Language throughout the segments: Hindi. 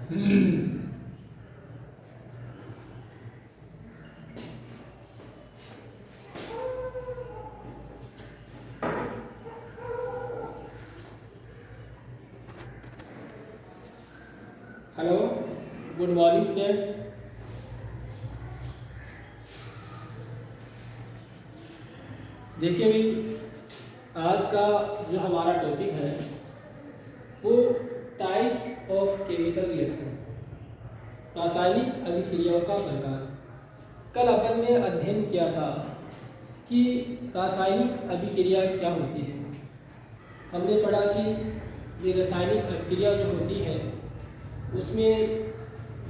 Hello, good morning students. देखिए भाई, आज का जो हमारा टॉपिक है वो टाइप ऑफ केमिकल रिएक्शन, रासायनिक अभिक्रियाओं का प्रकार। कल अपन ने अध्ययन किया था कि रासायनिक अभिक्रिया क्या होती है। हमने पढ़ा कि ये रासायनिक अभिक्रिया जो होती है उसमें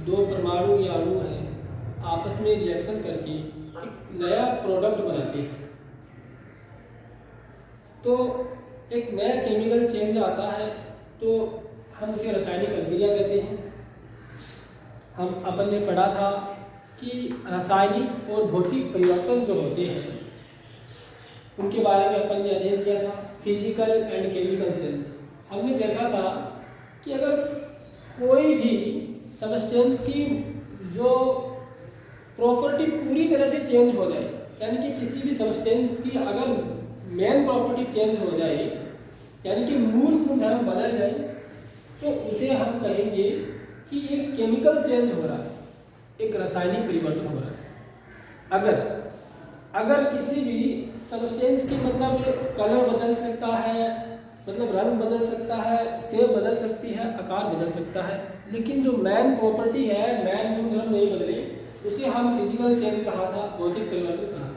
दो परमाणु या अणु हैं, आपस में रिएक्शन करके एक नया प्रोडक्ट बनाते हैं। तो एक नया केमिकल चेंज आता है तो हम उसे रासायनिक अभिक्रिया कहते हैं। हम अपन ने पढ़ा था कि रासायनिक और भौतिक परिवर्तन जो होते हैं उनके बारे में अपन ने अध्ययन किया था, फिजिकल एंड केमिकल चेंज। हमने देखा था कि अगर कोई भी सब्सटेंस की जो प्रॉपर्टी पूरी तरह से चेंज हो जाए, यानी कि किसी भी सब्सटेंस की अगर मेन प्रॉपर्टी चेंज हो जाए, यानी कि मूल गुणधर्म बदल जाए, तो उसे हम कहेंगे कि एक केमिकल चेंज हो रहा है, एक रासायनिक परिवर्तन हो रहा है। अगर किसी भी सब्सटेंस की मतलब कलर बदल सकता है, मतलब रंग बदल सकता है, शेप बदल सकती है, आकार बदल सकता है, लेकिन जो मेन प्रॉपर्टी है, मेन गुणधर्म नहीं बदले, उसे हम फिजिकल चेंज कहा था, भौतिक परिवर्तन कहा था।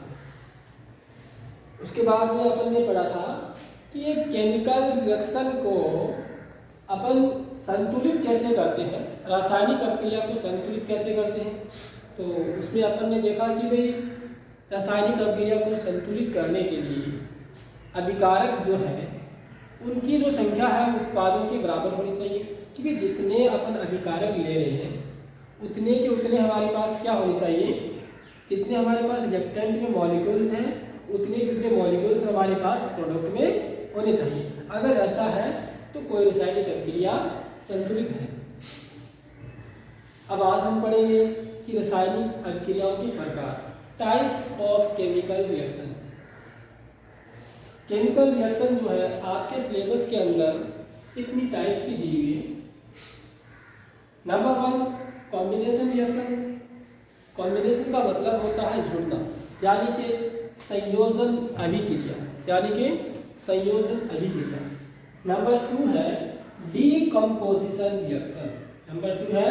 उसके बाद में अपन ने पढ़ा था कि एक केमिकल रिएक्शन को अपन संतुलित कैसे करते हैं, रासायनिक अभिक्रिया को संतुलित कैसे करते हैं। तो उसमें अपन ने देखा कि भाई रासायनिक अभिक्रिया को संतुलित करने के लिए अभिकारक जो है उनकी जो संख्या है उत्पादों के बराबर होनी चाहिए, क्योंकि जितने अपन अभिकारक ले रहे हैं उतने के उतने हमारे पास क्या होने चाहिए, जितने हमारे पास रिएक्टेंट में मॉलिक्यूल्स हैं उतने के उतने मॉलिक्यूल्स हमारे पास प्रोडक्ट में होने चाहिए। अगर ऐसा है तो कोई रासायनिक अभिक्रिया संतुलित है। अब आज हम पढ़ेंगे कि रासायनिक अभिक्रियाओं के प्रकार, type of chemical reaction. Chemical reaction जो है आपके सिलेबस के अंदर इतनी टाइप्स की दी हुई है। Number 1, combination reaction. कॉम्बिनेशन का मतलब होता है जुड़ना, यानी कि संयोजन अभिक्रिया, यानी कि संयोजन अभिक्रिया। नंबर 2 है डीकम्पोजिशन रिएक्शन। नंबर 2 है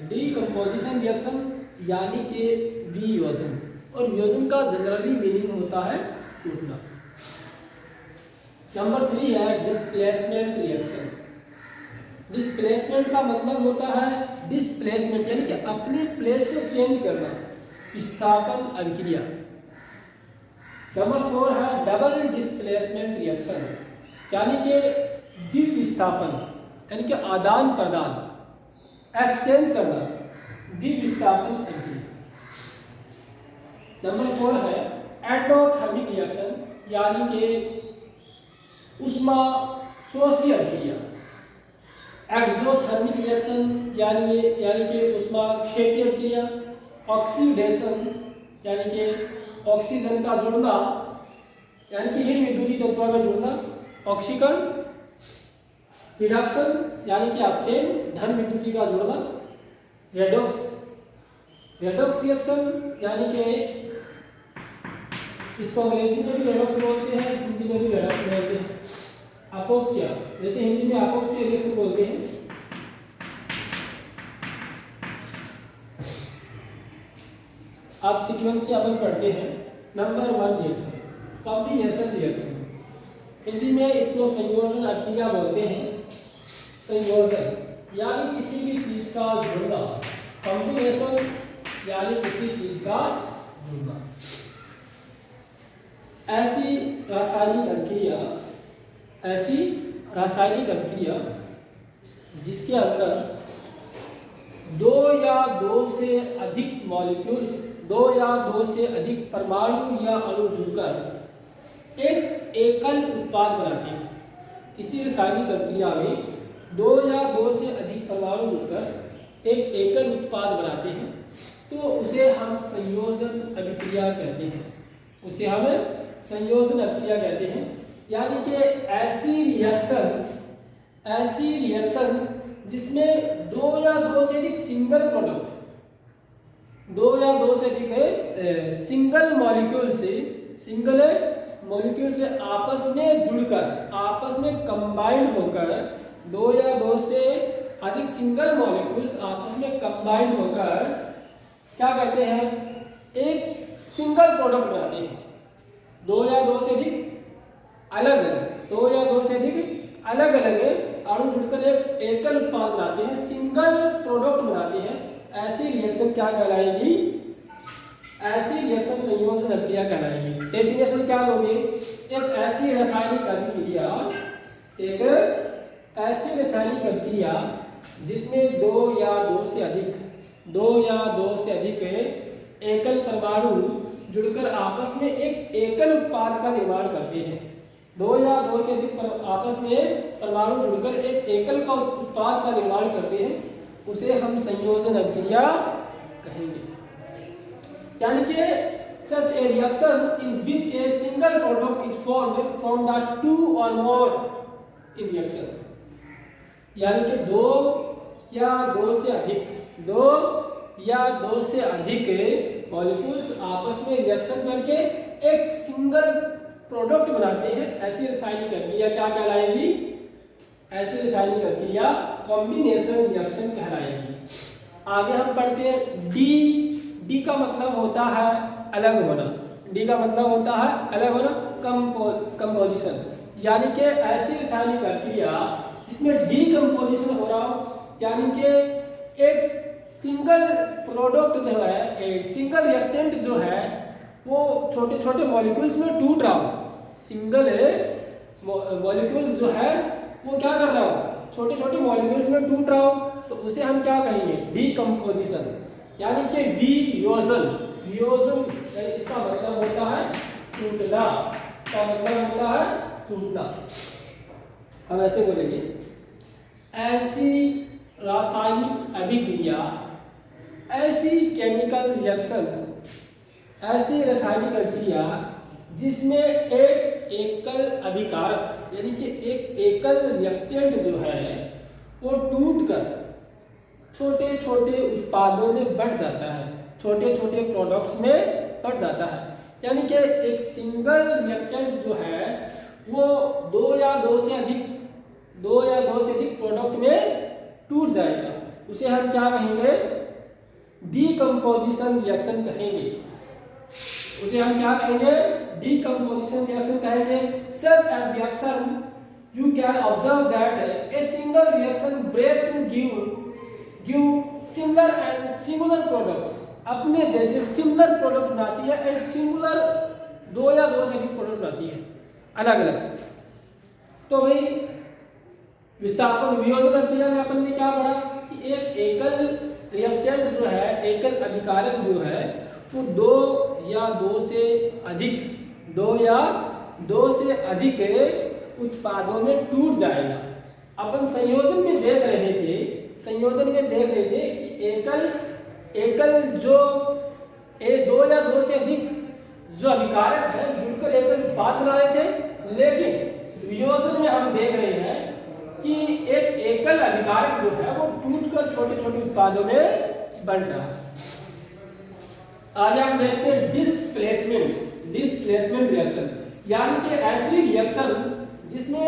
डीकम्पोजिशन रिएक्शन, यानी कि वियोजन। और वियोजन का जनरली मीनिंग होता है टूटना। नंबर 3 है डिस्प्लेसमेंट रिएक्शन। डिस्प्लेसमेंट का मतलब होता है डिस्प्लेसमेंट, यानी कि अपने प्लेस को चेंज करना, विस्थापन अभिक्रिया। नंबर 4 है डबल डिस्प्लेसमेंट रिएक्शन, यानी कि द्विविस्थापन, यानी कि आदान प्रदान, एक्सचेंज करना, द्विविस्थापन अभिक्रिया। नंबर 4 है एंडोथर्मिक रिएक्शन, यानी कि उष्मा शोषी अभिक्रिया। एक्सोथर्मिक रिएक्शन यानी कि उष्मा क्षेपी अभिक्रिया। ऑक्सीडेशन यानी कि ऑक्सीजन का जुड़ना, यानी कि इन विद्युतीय तत्वों का जुड़ना, ऑक्सीकरण। रिडक्शन यानी कि अपचयन, धन विद्युतीय का जुड़ना। रेडॉक्स रिएक्शन यानी कि इसको अंग्रेजी में भी रेडॉक्स बोलते हैं, हिंदी में भी रेडॉक्स बोलते हैं। अपोक्षय, जैसे हिंदी में अपोक्षय रिएक्शन बोलते हैं। अब सीक्वेंस से अपन पढ़ते हैं। Number 1 reaction, combination reaction. Hindi में इसको संयोजन अभिक्रिया बोलते हैं। संयोजन यानी किसी भी चीज का जुड़ना, कॉम्बिनेशन यानी किसी चीज का जुड़ना। ऐसी रासायनिक अभिक्रिया जिसके अंदर दो या दो से अधिक मॉलिक्यूल्स, दो या दो से अधिक परमाणु या अणु जुड़कर एक एकल उत्पाद बनाते हैं। किसी रासायनिक अभिक्रिया में दो या दो से अधिक परमाणु जुड़कर एक एकल उत्पाद बनाते हैं तो उसे हम संयोजन अभिक्रिया कहते हैं। उसे हम संयोजन अभिक्रिया कहते हैं। यानी कि ऐसी रिएक्शन जिसमें दो या दो से अधिक सिंगल प्रोडक्ट, दो या दो से अधिक सिंगल मॉलिक्यूल से आपस में जुड़कर, आपस में कंबाइंड होकर, दो या दो से अधिक सिंगल मॉलिक्यूल्स आपस में कंबाइंड होकर क्या करते हैं, एक सिंगल प्रोडक्ट बनाते हैं। दो या दो से अधिक अलग अलग अणु जुड़कर एक एकल उत्पाद बनाते हैं, सिंगल प्रोडक्ट बनाते हैं। ऐसी रिएक्शन क्या कहलाएगी? ऐसी रिएक्शन संयोजन अभिक्रिया कहलाएगी। डेफिनेशन क्या दोगे? एक ऐसी रासायनिक अभिक्रिया जिसमें दो या दो से अधिक एकल परमाणु जुड़कर आपस में एक एकल उत्पाद का निर्माण करते हैं। दो या दो से अधिक आपस में परमाणु जुड़कर एक एकल का उत्पाद का निर्माण करते हैं, उसे हम संयोजन अभिक्रिया कहेंगे। यानी कि such a reaction in which a single product is formed from the two or more in reaction, यानी कि दो या दो से अधिक मॉलिक्यूल्स आपस में रिएक्शन करके एक सिंगल प्रोडक्ट बनाते हैं। ऐसी रासायनिक अभिक्रिया क्या कहलाएगी? ऐसी रासायनिक अभिक्रिया कॉम्बिनेशन रिएक्शन कहलाएगी। आगे हम पढ़ते हैं डी का मतलब होता है अलग होना। कंपोजिशन, यानी कि ऐसी रासायनिक अभिक्रिया जिसमें डीकंपोजिशन हो रहा हो, यानी कि एक सिंगल प्रोडक्ट जो है, एक सिंगल रिएक्टेंट जो है वो छोटे छोटे मॉलिक्यूल्स में टूट रहा हो। सिंगल मॉलिक्यूल्स जो है वो क्या कर रहा हो, छोटे छोटे मॉलिक्यूल्स में टूट रहा हो, तो उसे हम क्या कहेंगे? डीकंपोजिशन, यानी कि वियोजन। इसका मतलब होता है टूटना। हम ऐसे बोलेंगे, ऐसी रासायनिक अभिक्रिया, ऐसी केमिकल रिएक्शन, ऐसी रासायनिक अभिक्रिया जिसमें एक एकल अभिकारक यानी कि एक एकल रिएक्टेंट जो है वो टूटकर छोटे छोटे उत्पादों में बढ़ जाता है, छोटे छोटे प्रोडक्ट्स में बढ़ जाता है। यानी कि एक सिंगल रिएक्टेंट जो है वो दो या दो से अधिक प्रोडक्ट में टूट जाएगा, उसे हम क्या कहेंगे? डीकंपोजिशन रिएक्शन कहेंगे। डीकंपोजिशन रिएक्शन कहेंगे। Such a reaction you can observe that a single reaction break to give similar and similar products, अपने जैसे सिमिलर प्रोडक्ट बनाती है एंड सिमिलर दो या दो से अधिक प्रोडक्ट बनाती है अलग अलग। तो भाई विस्थापन वियोजन अभिक्रिया में अपन ने क्या पढ़ा कि एक एकल रिएक्टेंट जो है, एकल अभिकारक जो है वो दो या दो से अधिक उत्पादों में टूट जाएगा। अपन संयोजन में देख रहे थे कि एकल जो दो या दो से अधिक जो अभिकारक है जुड़कर एकल उत्पाद बना रहे थे, लेकिन वियोजन में हम देख रहे हैं कि एक एकल अभिकारक जो है वो टूटकर छोटे छोटे उत्पादों में बन रहा है। आगे हम देखते हैं डिस्प्लेसमेंट रिएक्शन, यानी कि ऐसी रिएक्शन जिसमें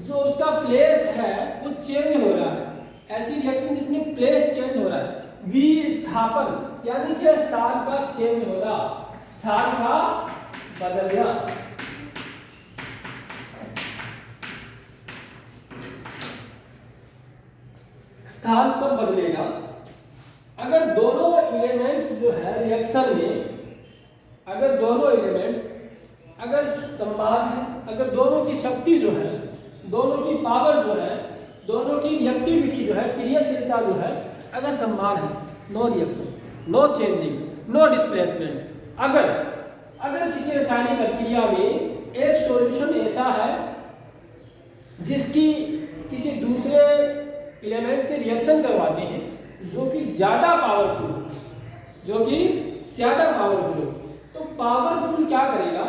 जो उसका प्लेस है वो चेंज हो रहा है। ऐसी रिएक्शन जिसमें प्लेस चेंज हो रहा है। विस्थापन, यानी कि स्थान का चेंज होना, स्थान का बदलना। स्थान कब बदलेगा? अगर दोनों एलिमेंट्स जो है रिएक्शन में, अगर दोनों एलिमेंट्स अगर समान है, अगर दोनों की शक्ति जो है, दोनों की पावर जो है, दोनों की रिएक्टिविटी जो है, क्रियाशीलता जो है, अगर समान है, no reaction, no changing, no displacement. अगर किसी रासायनिक अभिक्रिया में एक सॉल्यूशन ऐसा है जिसकी किसी दूसरे एलिमेंट से रिएक्शन करवाते हैं जो कि ज़्यादा पावरफुल हो, जो कि ज़्यादा पावरफुल हो, तो पावरफुल क्या करेगा,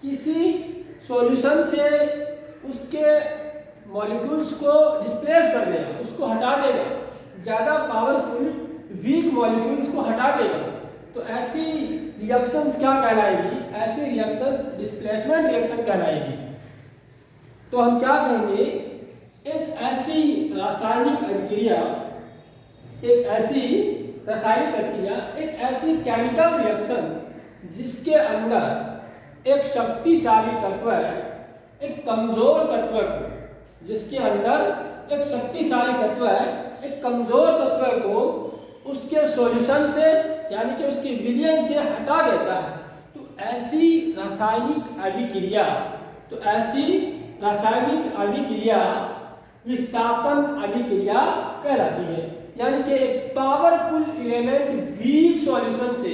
किसी सॉल्यूशन से उसके मॉलिक्यूल्स को डिस्प्लेस कर देगा, उसको हटा देगा, ज़्यादा पावरफुल वीक मॉलिक्यूल्स को हटा देगा। तो ऐसी रिएक्शंस क्या कहलाएगी, ऐसी रिएक्शंस डिस्प्लेसमेंट रिएक्शन कहलाएगी। तो हम क्या कहेंगे, एक ऐसी रासायनिक अभिक्रिया, एक ऐसी रासायनिक अभिक्रिया, एक ऐसी केमिकल रिएक्शन जिसके अंदर एक शक्तिशाली तत्व है, एक कमजोर तत्व को, जिसके अंदर एक शक्तिशाली तत्व है, एक कमजोर तत्व को उसके सॉल्यूशन से यानी कि उसके विलयन से हटा देता है। तो ऐसी रासायनिक अभिक्रिया, तो ऐसी रासायनिक अभिक्रिया विस्थापन अभिक्रिया कहलाती है। यानी कि एक पावरफुल एलिमेंट वीक सॉल्यूशन से,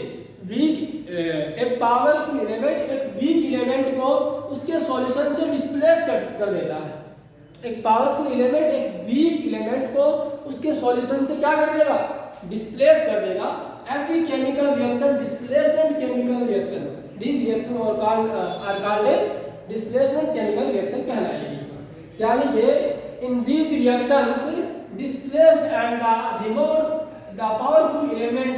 एक पावरफुल एलिमेंट एक वीक एलिमेंट को उसके सॉल्यूशन से डिस्प्लेस कर देता है। एक पावरफुल एलिमेंट एक वीक एलिमेंट को उसके सॉल्यूशन से क्या कर देगा, डिस्प्लेस कर देगा। ऐसी chemical reaction displacement chemical reaction, these reaction are called displacement chemical reaction कहलाएगी। यानी कि इन these reactions displaced and removed the powerful element.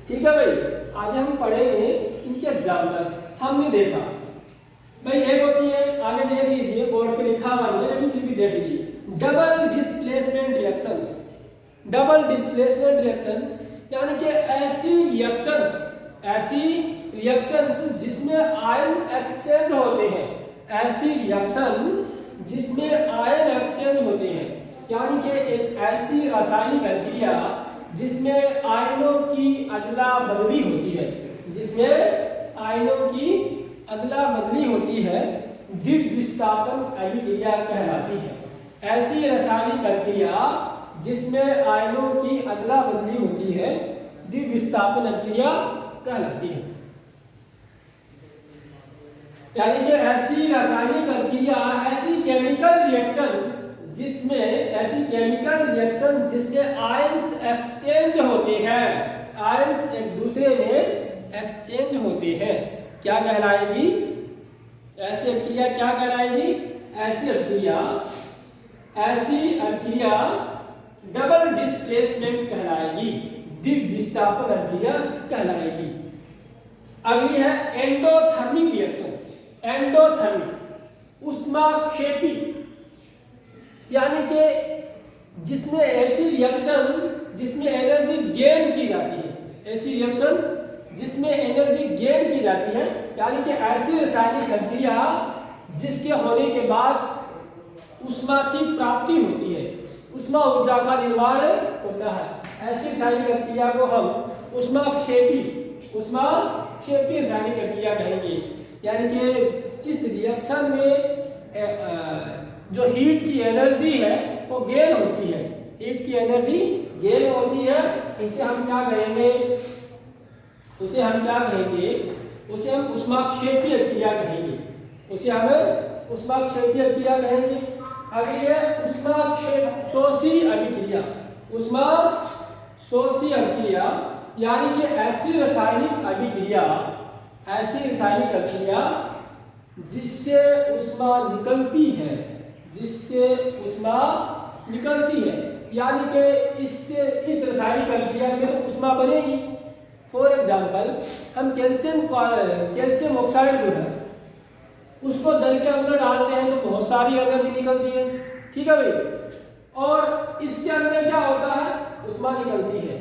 ठीक है भाई, आगे हम पढ़ेंगे इनके एग्जाम्पल्स। हमने देखा भाई एक होती है, आगे देख लीजिए, बोर्ड पे लिखा हुआ नहीं है लेकिन फिर भी देख लीजिए, double displacement reactions. Double displacement reaction यानी कि ऐसी रिएक्शंस जिसमें आयन एक्सचेंज होते हैं, ऐसी रिएक्शन जिसमें आयन एक्सचेंज होते हैं। यानी कि एक ऐसी रासायनिक अभिक्रिया जिसमें आयनों की अदला बदली होती है, जिसमें आयनों की अदला बदली होती है, द्विविस्थापन अभिक्रिया कहलाती है। ऐसी रासायनिक अभिक्रिया जिसमें आयनों की अदला बदली होती है, द्विविस्थापन अभिक्रिया कहलाती है। यानी कि ऐसी रासायनिक अभिक्रिया, ऐसी केमिकल रिएक्शन जिसमें आयंस एक्सचेंज होते हैं, आयंस एक दूसरे में एक्सचेंज होते हैं, क्या कहलाएगी, ऐसी अभिक्रिया क्या कहलाएगी, ऐसी अभिक्रिया डबल डिस्प्लेसमेंट कहलाएगी, द्विविस्थापन अभिक्रिया कहलाएगी। अगली है एंडोथर्मिक रिएक्शन। एंडोथर्मिक ऊष्माक्षेपी, यानी कि जिसमें ऐसी रिएक्शन जिसमें एनर्जी गेन की जाती है, ऐसी रिएक्शन जिसमें एनर्जी गेन की जाती है, यानी कि ऐसी रासायनिक अभिक्रिया जिसके होने के बाद ऊष्मा की प्राप्ति होती है, ऊष्मा ऊर्जा का निर्माण होता है। ऐसी रासायनिक अभिक्रिया को हम ऊष्माक्षेपी रासायनिक अभिक्रिया कहेंगे। यानी कि जिस रिएक्शन में जो हीट की एनर्जी है वो गेन होती है, हीट की एनर्जी गेन होती है, उसे हम क्या कहेंगे, उसे हम ऊष्माक्षेपी अभिक्रिया कहेंगे, उसे हम ऊष्माक्षेपी अभिक्रिया कहेंगे। अगली है ऊष्माक्षेपशोषी अभिक्रिया। ऊष्माशोषी अभिक्रिया यानी कि ऐसी रासायनिक अभिक्रिया जिससे ऊष्मा निकलती है, यानी कि इस रासायनिक अभिक्रिया में तो ऊष्मा बनेगी। फॉर एग्जाम्पल, हम कैल्शियम ऑक्साइड जो है उसको जल के अंदर डालते हैं तो बहुत सारी एनर्जी निकलती है, ठीक है भाई, और इसके अंदर क्या होता है, ऊष्मा निकलती है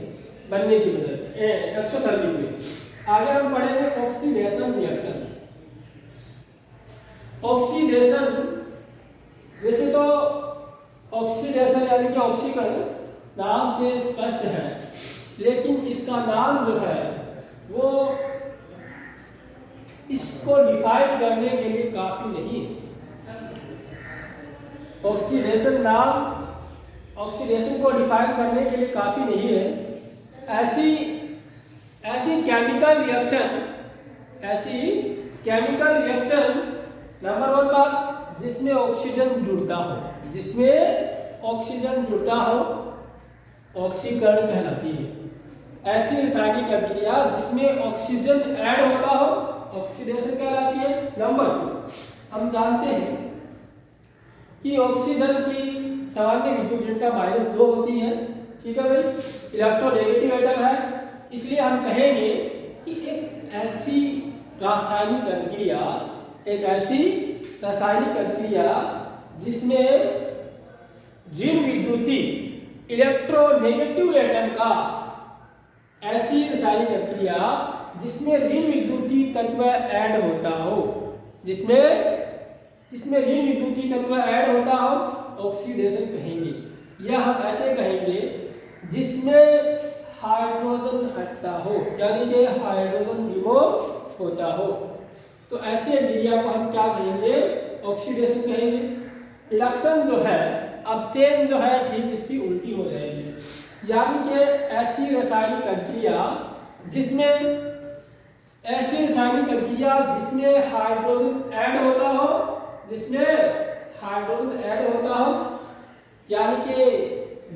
बनने की वजह से एक्सोथर्मिक में। आगे हम पढ़ेंगे ऑक्सीडेशन रिएक्शन। ऑक्सीडेशन, वैसे तो ऑक्सीडेशन यानी कि ऑक्सीकरण नाम से स्पष्ट है, लेकिन इसका नाम जो है वो इसको डिफाइन करने के लिए काफी नहीं है। ऑक्सीडेशन को डिफाइन करने के लिए काफी नहीं है। ऐसी केमिकल रिएक्शन नंबर 1 बात जिसमें ऑक्सीजन जुड़ता हो, जिसमें ऑक्सीजन जुड़ता हो ऑक्सीकरण कहलाती है। ऐसी रासायनिक अभिक्रिया जिसमें ऑक्सीजन ऐड होता हो ऑक्सीडेशन कहलाती है। नंबर 2, हम जानते हैं कि ऑक्सीजन की सामान्य विद्युत ऋणता -2 होती है। ठीक है भाई, इलेक्ट्रोनेगेटिव एटम है, इसलिए हम कहेंगे कि एक ऐसी रासायनिक अभिक्रिया, एक ऐसी रासायनिक अभिक्रिया जिसमें ऋण विद्युती इलेक्ट्रोनेगेटिव एटम का, ऐसी रासायनिक अभिक्रिया जिसमें ऋण विद्युती तत्व ऐड होता हो, जिसमें ऋण विद्युती तत्व ऐड होता हो ऑक्सीडेशन कहेंगे। या हम ऐसे कहेंगे जिसमें हाइड्रोजन हटता हो, यानी कि हाइड्रोजन रिमूव होता हो, तो ऐसी अभिक्रिया को हम क्या कहेंगे? ऑक्सीडेशन कहेंगे। रिडक्शन जो है, अब चेन जो है ठीक इसकी उल्टी हो जाएगी, यानी कि ऐसी रासायनिक अभिक्रिया जिसमें हाइड्रोजन ऐड होता हो, यानी कि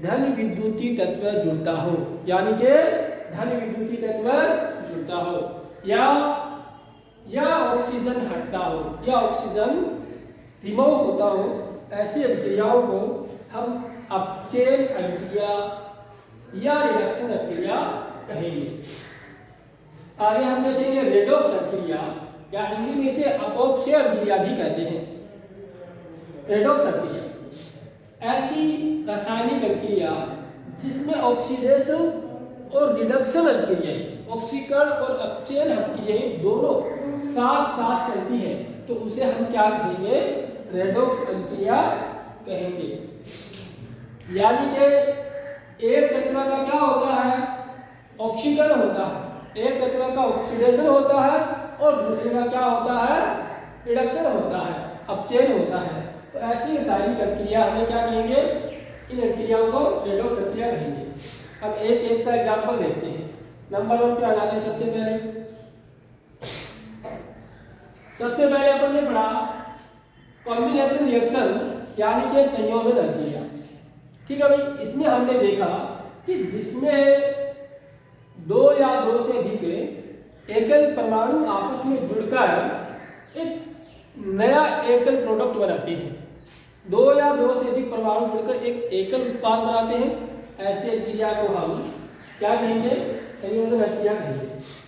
धन विद्युती तत्व जुड़ता हो, या ऑक्सीजन हटता हो या ऑक्सीजन रिमूव होता हो, ऐसी अभिक्रियाओं को हम अपचयन अभिक्रिया या रिडक्शन अभिक्रिया कहेंगे। आगे हम देखेंगे रेडॉक्स अभिक्रिया, या हिंदी में इसे अपक्षय अभिक्रिया भी कहते हैं। रेडॉक्स अभिक्रिया ऐसी रासायनिक अभिक्रिया जिसमें ऑक्सीडेशन और रिडक्शन अभिक्रियाएं, ऑक्सीकरण और अपचयन अभिक्रियाएं दोनों साथ साथ चलती है, तो उसे हम क्या कहेंगे? रेडॉक्स अभिक्रिया कहेंगे। यानी कि एक तत्व का क्या होता है? ऑक्सीकरण होता है, एक तत्व का ऑक्सीडेशन होता है और दूसरे का क्या होता है? रिडक्शन होता है, अपचयन होता है। तो ऐसी रासायनिक अभिक्रिया हमें क्या कहेंगे? इन अभिक्रियाओं को रेडॉक्स अभिक्रिया कहेंगे। अब एक एक का एग्जांपल देखते हैं। नंबर 1 पे आ जाते हैं। सबसे पहले अपन ने पढ़ा कॉम्बिनेशन रिएक्शन, यानी कि संयोजन अभिक्रिया। ठीक है भाई, इसमें हमने देखा कि जिसमें 2 या 2 से अधिक एकल परमाणु आपस में जुड़कर एक नया एकल प्रोडक्ट बनाते हैं। 2 या 2 से अधिक परमाणु जुड़कर एक एकल उत्पाद बनाते हैं। ऐसी अभिक्रिया को हम क्या कहेंगे? संयोजन अभिक्रिया कहेंगे।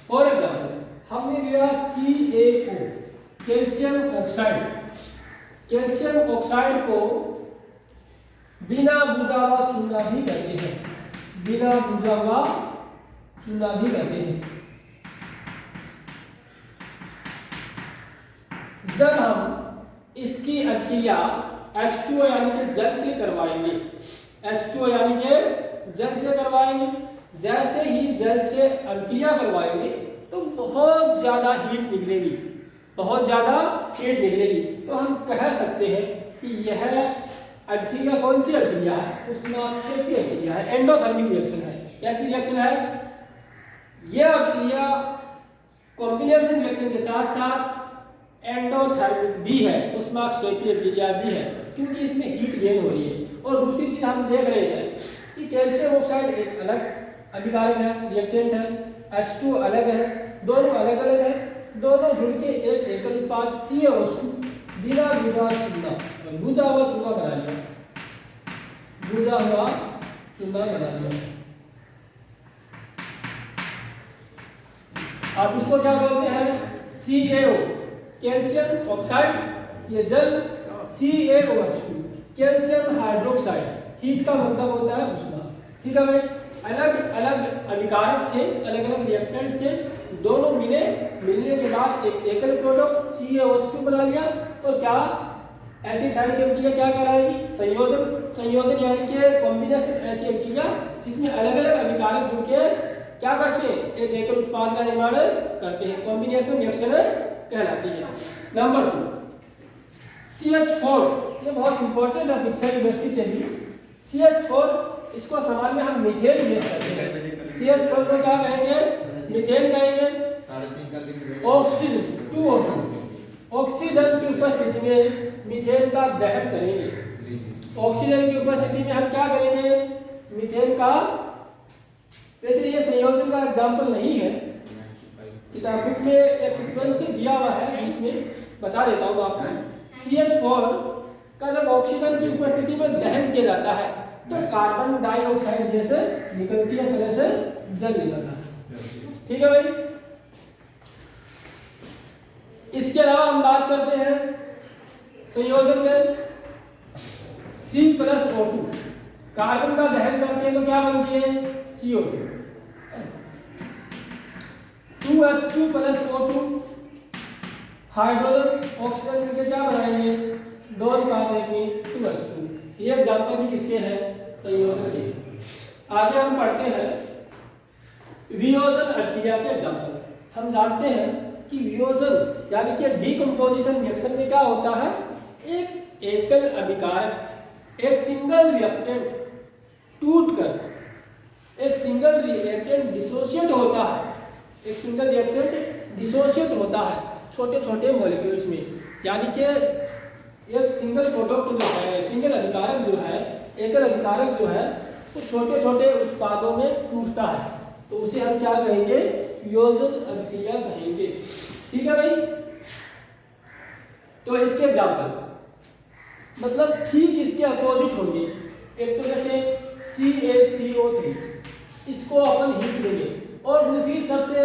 फॉर एग्जाम्पल, हमने लिया CaO, calcium oxide. Calcium oxide को बिना बुझा हुआ चूना भी कहते हैं, बिना बुझा हुआ चूना भी कहते हैं। जब हम इसकी अभिक्रिया H2O यानी कि जल से करवाएंगे, H2O यानी कि जल से करवाएंगे, जैसे ही जल से अभिक्रिया करवाएंगे तो बहुत ज्यादा हीट निकलेगी, तो हम कह सकते हैं कि यह अभिक्रिया कौन सी अभिक्रिया है? उष्माक्षेपी अभिक्रिया है, एंडोथर्मिक रिएक्शन है। कैसी रिएक्शन है? यह अभिक्रिया कॉम्बिनेशन रिएक्शन के साथ साथ एंडोथर्मिक भी है, उष्माक्षेपी अभिक्रिया भी है, क्योंकि इसमें हीट गेन हो रही है। और दूसरी चीज हम देख रहे हैं कि कैल्शियम ऑक्साइड एक अलग अभिकारक है, रिएक्टेंट है, H2 अलग है, दोनों अलग अलग है, दोनों जुड़ के एक एकल उत्पाद CaO2 बिना बुझा हुआ चूना बना लिया। आप इसको क्या बोलते हैं? CaO, कैल्शियम ऑक्साइड, ये जल, CaOH2, कैल्शियम हाइड्रोक्साइड। हीट का मतलब होता है उष्मा। ठीक है भाई, अलग अलग अभिकारक थे, अलग अलग रिएक्टेंट थे, दोनों मिलने के बाद एक एकल प्रोडक्ट CaOH2 बना लिया। और क्या ऐसी रासायनिक अभिक्रिया क्या कहलाएगी? संयोजन यानी कि कॉम्बिनेशन, ऐसी अभिक्रिया जिसमें अलग अलग अभिकारक जुड़ के क्या करते हैं? एक एकल उत्पाद का निर्माण करते हैं, कॉम्बिनेशन रिएक्शन कहलाती है। नंबर 2 CH4, ये बहुत इंपॉर्टेंट है पिक्चर यूनिवर्सिटी से भी। CH4, इसको सामान्य हम मीथेन गैस कहते हैं। CH4 को क्या कहेंगे? मीथेन कहेंगे। ऑक्सीजन 2O2, ऑक्सीजन की उपस्थिति में मीथेन का दहन करेंगे। ऑक्सीजन की उपस्थिति में हम क्या करेंगे, मीथेन का, वैसे ये संयोजन का एग्जाम्पल नहीं है, किताब बुक में एक सीक्वेंस दिया हुआ है, बीच में बता देता हूँ आपको। CH4 का जब ऑक्सीजन की उपस्थिति में दहन किया जाता है तो कार्बन डाइऑक्साइड गैस निकलती है, तरह से जल निकलता है। ठीक है भाई। इसके अलावा हम बात करते हैं संयोजन में C+O2, कार्बन का दहन करते हैं तो क्या बनती है, CO2। 2H2+O2, हाइड्रोजन ऑक्सीजन मिलकर क्या बनाएंगे, 2 2H2। ये एग्जाम्पल भी किसके हैं, संयोजन के हैं। आगे हम पढ़ते हैं वियोजन अभिक्रिया के एग्जाम्पल। हम जानते हैं कि वियोजन यानी कि डीकंपोजिशन रिएक्शन में क्या होता है, एक एकल अभिकारक, एक सिंगल रिएक्टेंट टूटकर एक सिंगल रिएक्टेंट डिसोशिएट होता है, एक सिंगल रिएक्टेंट डिसोशिएट होता है छोटे छोटे मॉलिक्यूल्स में। यानी कि एक सिंगल प्रोडक्ट जो है, सिंगल अभिकारक जो है, एकल अभिकारक जो है, वो छोटे छोटे उत्पादों में टूटता है, तो उसे हम क्या कहेंगे, वियोजन अभिक्रिया कहेंगे। ठीक है भाई। तो इसके एग्जाम्पल मतलब ठीक इसके अपोजिट होंगे। एक तो जैसे CaCO3, इसको अपन हीट देंगे, और दूसरी सबसे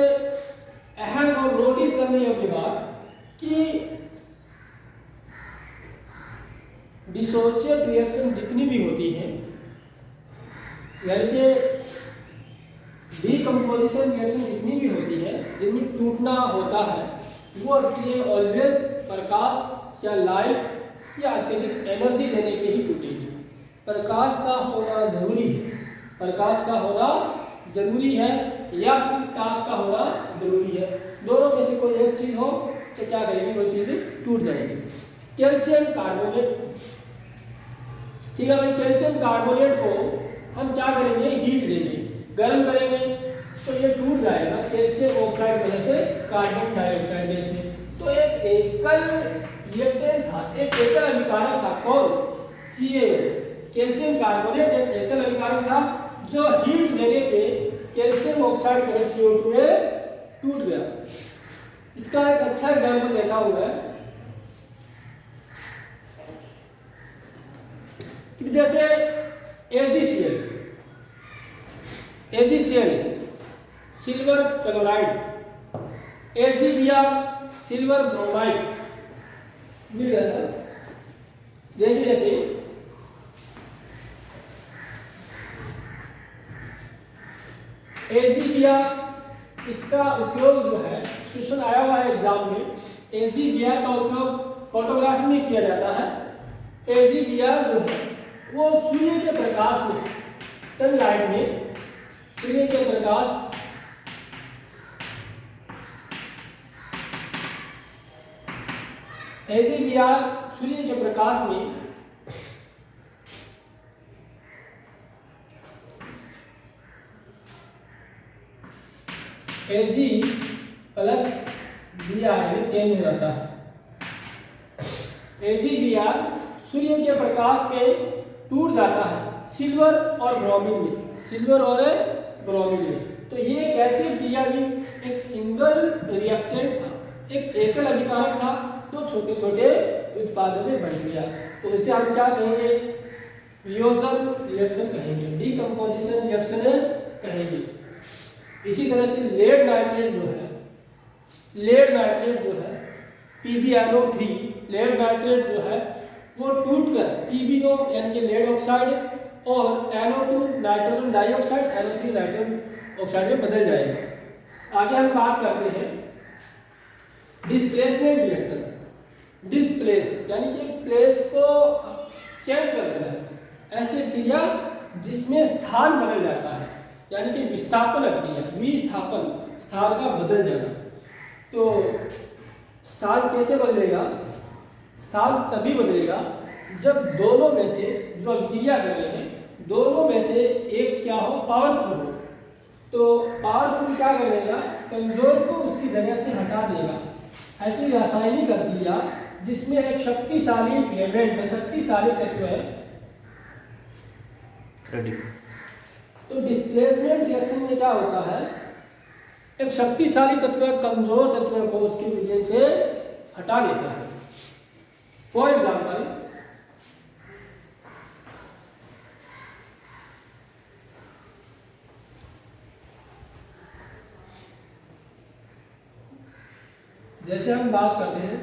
अहम और नोटिस करने योग्य बात कि डिसोशिएट रिएक्शन जितनी भी होती हैं, यानी कि डीकंपोजिशन रिएक्शन जितनी भी होती है, जिनमें टूटना होता है, वो अभिक्रिया ऑलवेज प्रकाश या लाइट या अत्यधिक एनर्जी देने के ही टूटेगी। प्रकाश का होना जरूरी है, प्रकाश का होना जरूरी है, या फिर ताप का होना जरूरी है। दोनों में से कोई एक चीज हो तो क्या करेगी, वो चीज टूट जाएगी। कैल्शियम कार्बोनेट, ठीक है भाई, कैल्शियम कार्बोनेट को हम क्या करेंगे, हीट देंगे, गर्म करेंगे, तो ये टूट जाएगा कैल्शियम ऑक्साइड वजह से कार्बन डाइऑक्साइड गैस में। तो एक एकल रिएक्टेंट था, एक एकल अभिकारक था, कौन, CaO, कैल्शियम कार्बोनेट एक एकल अभिकारक था जो हीट देने पे कैल्शियम ऑक्साइड प्लस CO2 में टूट गया। इसका एक अच्छा एग्जाम्पल देखा हुआ है कि जैसे AgCl silver chloride, AgBr silver bromide मिल गया सर। देखिए जैसे AgBr, इसका उपयोग जो है, क्वेश्चन आया हुआ है एग्जाम में, AgBr का उपयोग फोटोग्राफी में किया जाता है। AgBr जो है वो सूर्य के प्रकाश में, सनलाइट में, सूर्य के प्रकाश AgBr सूर्य के प्रकाश में Ag प्लस Br में चेंज हो जाता है। AgBr सूर्य के प्रकाश में टूट जाता है सिल्वर और ब्रोमीन में, सिल्वर और ब्रोमीन में। तो ये कैसे किया जी, एक सिंगल रिएक्टेंट था, एक एकल अभिकारक था, तो छोटे छोटे उत्पादों में बढ़ गया, तो इसे हम क्या कहेंगे, वियोजन रिएक्शन कहेंगे, डीकंपोजिशन रिएक्शन कहेंगे। इसी तरह से लेड नाइट्रेट जो है PbNO3, लेड नाइट्रेट जो है वो टूटकर PbO यानी कि लेड ऑक्साइड और NO2 nitrogen dioxide, NO3 nitrogen oxide में बदल जाएगा। आगे हम बात करते हैं डिस्प्लेसमेंट रिएक्शन। डिस्प्लेस यानी कि प्लेस को चेंज कर देना, ऐसी क्रिया जिसमें स्थान बदल जाता है, यानी कि विस्थापन क्रिया, विस्थापन, स्थान का बदल जाना। तो स्थान कैसे बदलेगा, स्थान तभी बदलेगा जब दोनों में से जो अभिक्रिया कर रहे हैं, दोनों में से एक क्या हो, पावरफुल हो। तो पावरफुल क्या करेगा, कमजोर को उसकी जगह से हटा देगा, ऐसी रासायनिक अभिक्रिया जिसमें एक शक्तिशाली एलिमेंट, शक्तिशाली तत्व है। तो डिस्प्लेसमेंट रिएक्शन में क्या होता है, एक शक्तिशाली तत्व कमजोर तत्व को उसके विलयन से हटा देता है। फॉर एग्जाम्पल, जैसे हम बात करते हैं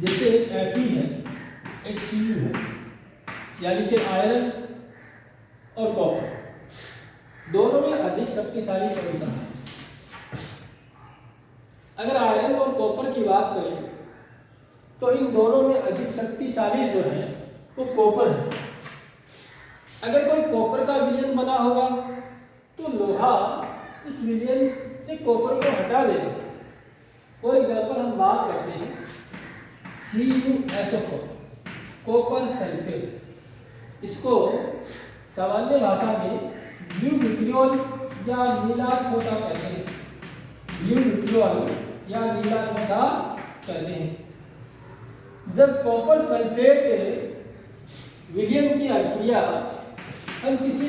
जैसे एक Fe है, एक Cu है, यानी कि आयरन और कॉपर, दोनों में अधिक शक्तिशाली कौन सा है? अगर आयरन और कॉपर की बात करें तो इन दोनों में अधिक शक्तिशाली जो है वो कॉपर है। अगर कोई कॉपर का विलयन बना होगा तो लोहा उस विलयन से कॉपर को हटा देगा। फॉर एग्जाम्पल हम बात करते हैं CuSO4, कॉपर सल्फेट। इसको सामान्य भाषा में ब्लू विट्रियोल या नीला थोथा कहते हैं। ब्लू विट्रियोल या नीला थोथा कहते हैं। जब कॉपर सल्फेट विलयन की अभिक्रिया हम किसी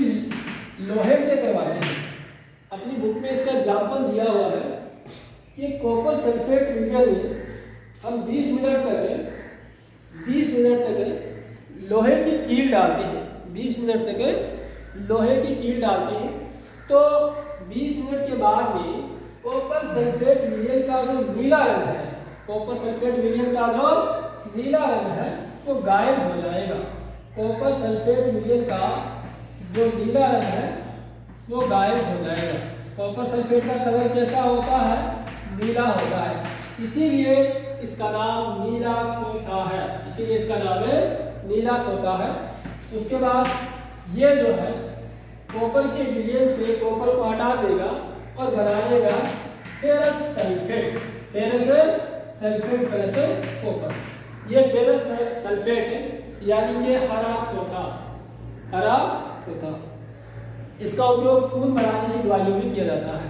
लोहे से करवाते हैं, अपनी बुक में इसका एग्जाम्पल दिया हुआ है कि कॉपर सल्फेट विलयन में हम 20 मिनट तक लोहे की कील डालते हैं। 20 मिनट तक लोहे की कील डालते हैं, तो 20 मिनट के बाद में कॉपर सल्फेट विलयन का जो नीला रंग है, कॉपर सल्फेट विलयन का जो नीला रंग है वो गायब हो जाएगा। कॉपर सल्फेट विलयन का जो नीला रंग है वो गायब हो जाएगा। कॉपर सल्फेट का कलर कैसा होता है? नीला होता है। इसीलिए इसका नाम नीला थोथा है। इसीलिए इसका नाम है नीला थोथा है। उसके बाद ये जो है कॉपर के विलयन से कॉपर को हटा देगा और बना देगा ferrous sulphate. Ferrous sulphate plus copper, ये फेरस सल्फेट है, यानी कि हरा थोथा। हरा थोथा इसका उपयोग खून बढ़ाने की दवाइयों में किया जाता है।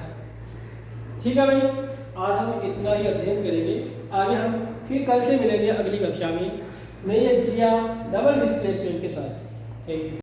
ठीक है भाई, आज हम इतना ही अध्ययन करेंगे। आगे हम फिर कल से मिलेंगे अगली कक्षा में नई अभिक्रिया डबल डिस्प्लेसमेंट के साथ। Thank you.